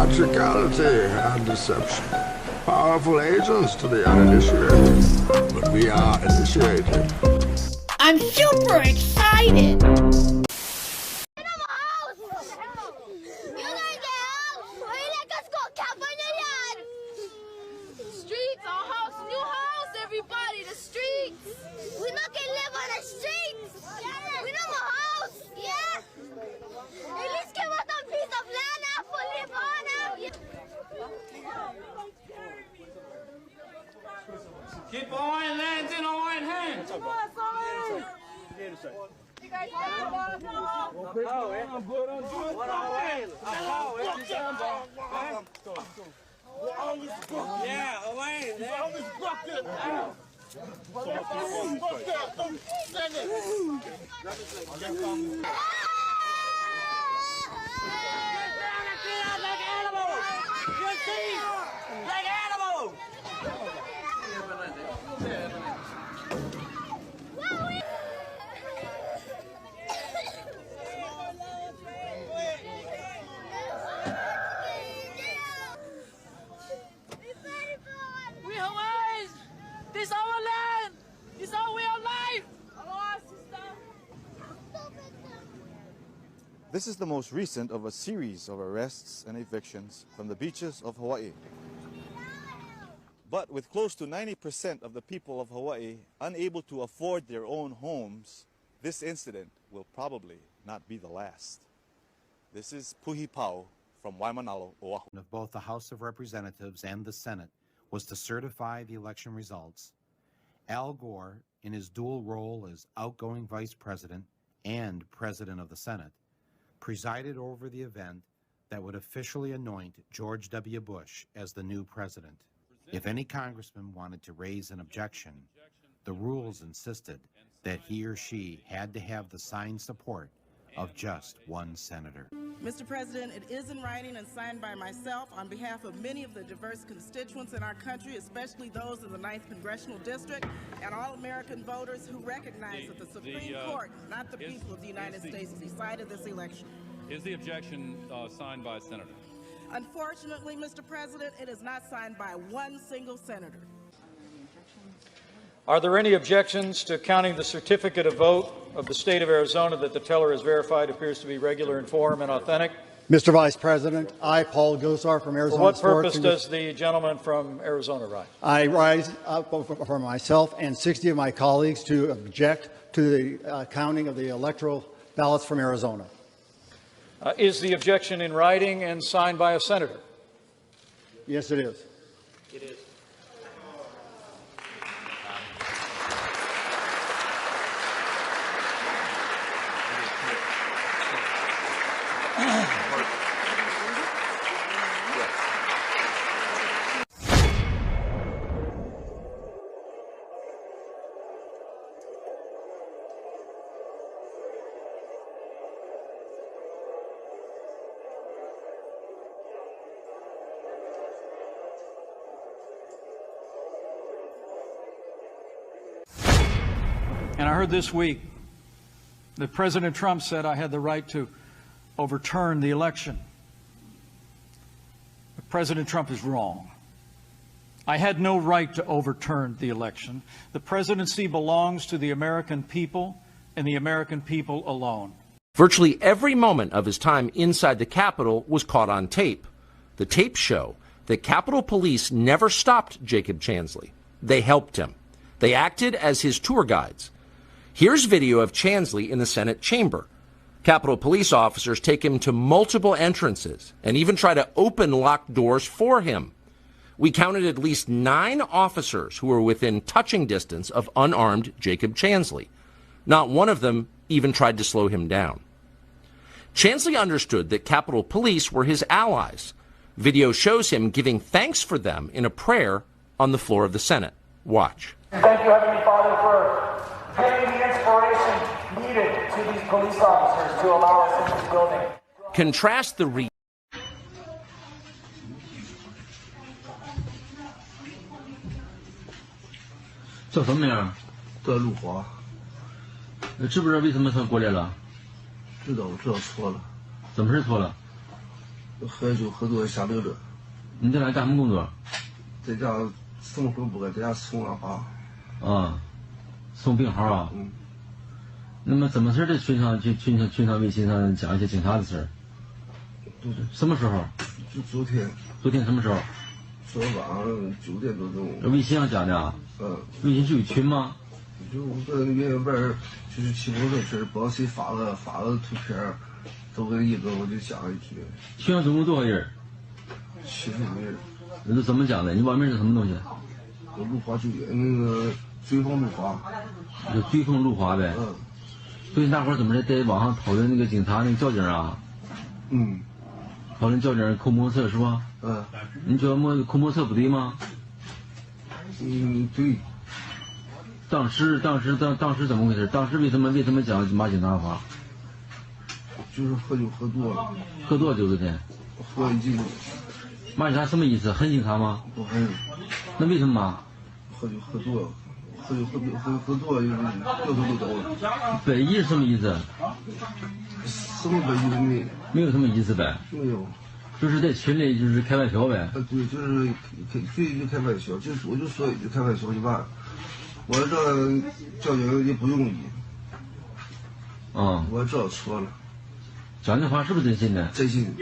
theatricality and deception. Powerful agents to the uninitiated. But we are initiated. I'm super excited! Streets, our house, new house, everybody, the streets. We not can live on the streets. We know my house. Yeah. At least give us a piece of land for live on. Keep Hawaiian lands in Hawaiian hands. Yeah, Hawaiian. We Hawaiians. This our land. This our way of life. This is the most recent of a series of arrests and evictions from the beaches of Hawaii. But with close to 90% of the people of Hawaii unable to afford their own homes, this incident will probably not be the last. This is Puhi Pau from Waimanalo, Oahu. Of both the House of Representatives and the Senate was to certify the election results. Al Gore, in his dual role as outgoing Vice President and President of the Senate, presided over the event that would officially anoint George W. Bush as the new president. If any congressman wanted to raise an objection, the rules insisted that he or she had to have the signed support of just one senator. Mr. President, it is in writing and signed by myself on behalf of many of the diverse constituents in our country, especially those in the 9th Congressional District, and all American voters who recognize that the Supreme Court, not the people of the United States, decided this election. Is the objection signed by a senator? Unfortunately, Mr. President, it is not signed by one single senator. Are there any objections to counting the certificate of vote of the state of Arizona that the teller has verified appears to be regular in form and authentic? Mr. Vice President, I, Paul Gosar from Arizona. For what purpose does the gentleman from Arizona rise? I rise for myself and 60 of my colleagues to object to the counting of the electoral ballots from Arizona. Is the objection in writing and signed by a senator? Yes, it is. It is. And I heard this week that President Trump said I had the right to overturn the election. But President Trump is wrong. I had no right to overturn the election. The presidency belongs to the American people and the American people alone. Virtually every moment of his time inside the Capitol was caught on tape. The tapes show that Capitol Police never stopped Jacob Chansley. They helped him. They acted as his tour guides. Here's video of Chansley in the Senate chamber. Capitol Police officers take him to multiple entrances and even try to open locked doors for him. We counted at least 9 officers who were within touching distance of unarmed Jacob Chansley. Not one of them even tried to slow him down. Chansley understood that Capitol Police were his allies. Video shows him giving thanks for them in a prayer on the floor of the Senate. Watch. Thank you, Heavenly Father, for giving the inspiration needed to these police officers to allow us into this building. Contrast the这什么样？这路滑，知不知道为什么他过来了？知道，我知道错了。怎么是错了？喝酒喝多瞎乐着。你在哪干什么工作？在家生活不该，在家送俺爸。啊，送病号啊。嗯。那么怎么事？这群上微信上讲一些警察的事儿。对。什么时候？就昨天。昨天什么时候？昨晚上9点多钟。微信上讲的啊？微信是有群吗？就我跟远远边就是骑摩托车，不知道谁发个图片，都跟一个我就讲一句。群上总共多少人？70多人。那都怎么讲的？你网名是什么东西？路华救援那个追风路华。就追风路华呗。嗯。最近大伙儿怎么在网上讨论那个警察那个交警啊？嗯。讨论交警扣摩托车是吧？嗯。你觉得扣摩托车不对吗？嗯，对。当时怎么回事？当时为什么讲骂警察话？就是喝酒喝多了。喝多酒昨天。喝1斤。骂警察什么意思？恨警察吗？不恨。那为什么骂？喝酒喝多了。喝多了，掉头就走了。本意是什么意思？什么本意都没有。没有什么意思呗。没有。就是在群里就是开玩笑呗。对，就是就开玩笑，就是我就说一句开玩笑就完了。我这交警也不容易。我知道错了。讲的话是不是真心的？真心。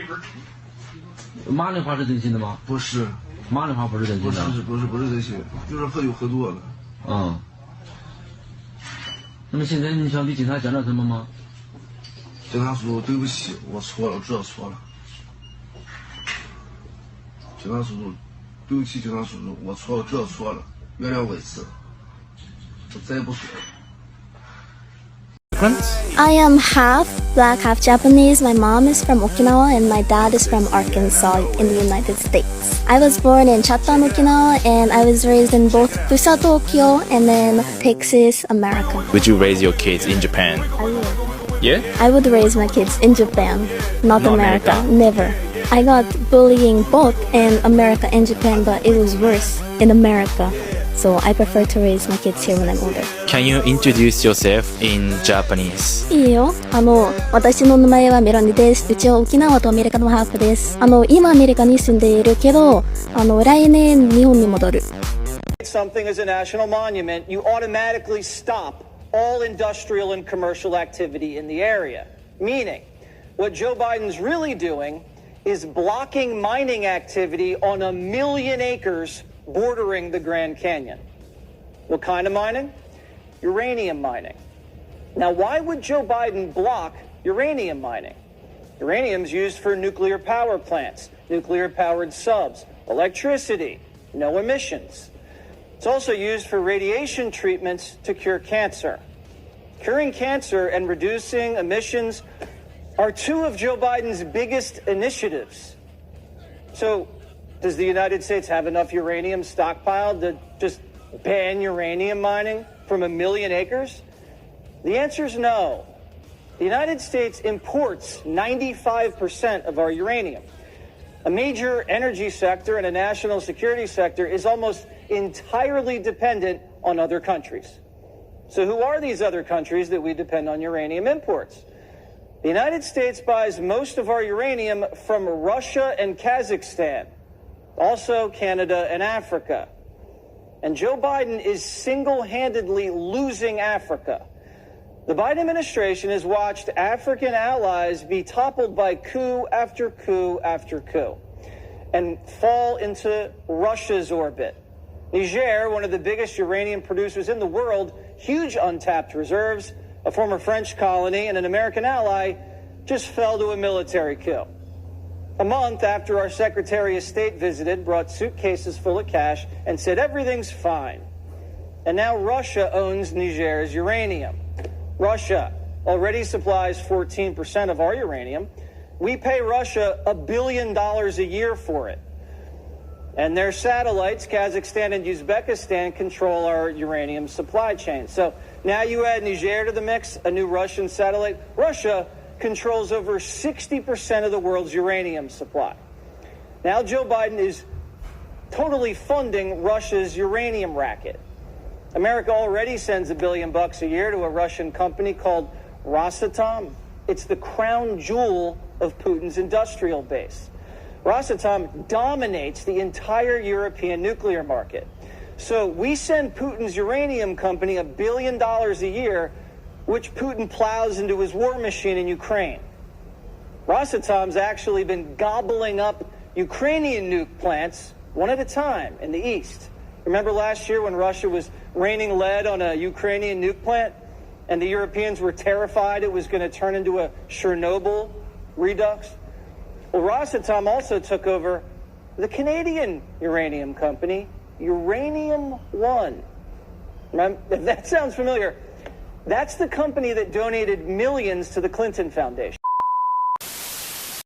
骂的话是真心的吗？不是。骂的话不是真心的。不是真心的，就是喝酒喝多了。那么现在你想对警察讲点什么吗？警察叔叔，对不起，我错了，我知道错了。警察叔叔，对不起，警察叔叔，我错了，知道错了，原谅我一次，我再也不说了。I am half black, half Japanese. My mom is from Okinawa and my dad is from Arkansas in the United States. I was born in Chatham, Okinawa, and I was raised in both Busa, Tokyo, and then Texas, America. Would you raise your kids in Japan? I would. Yeah? I would raise my kids in Japan, not America. Never. I got bullying both in America and Japan, but it was worse in America. So I prefer to raise my kids here when I'm older. Can you introduce yourself in Japanese? いいよ。私の名前はメロニです。うちは沖縄とアメリカのハーフです。今アメリカに住んでいるけど、来年日本に戻る。Something as a national monument, you automatically stop all industrial and commercial activity in the area. Meaning, what Joe Biden's really doing is blocking mining activity on 1 million acres bordering the Grand Canyon. What kind of mining? Uranium mining. Now, why would Joe Biden block uranium mining? Uranium's used for nuclear power plants, nuclear-powered subs, electricity, no emissions. It's also used for radiation treatments to cure cancer. Curing cancer and reducing emissions are two of Joe Biden's biggest initiatives. So, does the United States have enough uranium stockpiled to just ban uranium mining from 1 million acres? The answer is no. The United States imports 95% of our uranium. A major energy sector and a national security sector is almost entirely dependent on other countries. So who are these other countries that we depend on uranium imports? The United States buys most of our uranium from Russia and Kazakhstan, also Canada and Africa. And Joe Biden is single-handedly losing Africa. The Biden administration has watched African allies be toppled by coup after coup after coup and fall into Russia's orbit. Niger, one of the biggest uranium producers in the world, huge untapped reserves, a former French colony and an American ally, just fell to a military coup. A month after our Secretary of State visited, brought suitcases full of cash, and said everything's fine. And now Russia owns Niger's uranium. Russia already supplies 14% of our uranium. We pay Russia $1 billion a year for it. And their satellites, Kazakhstan and Uzbekistan, control our uranium supply chain. So now you add Niger to the mix, a new Russian satellite. Russia controls over 60% of the world's uranium supply. Now Joe Biden is totally funding Russia's uranium racket. America already sends $1 billion a year to a Russian company called Rosatom. It's the crown jewel of Putin's industrial base. Rosatom dominates the entire European nuclear market. So we send Putin's uranium company $1 billion a year, which Putin plows into his war machine in Ukraine. Rosatom's actually been gobbling up Ukrainian nuke plants one at a time in the east. Remember last year when Russia was raining lead on a Ukrainian nuke plant and the Europeans were terrified it was going to turn into a Chernobyl redux? Well, Rosatom also took over the Canadian uranium company, Uranium One. If that sounds familiar, that's the company that donated millions to the Clinton Foundation.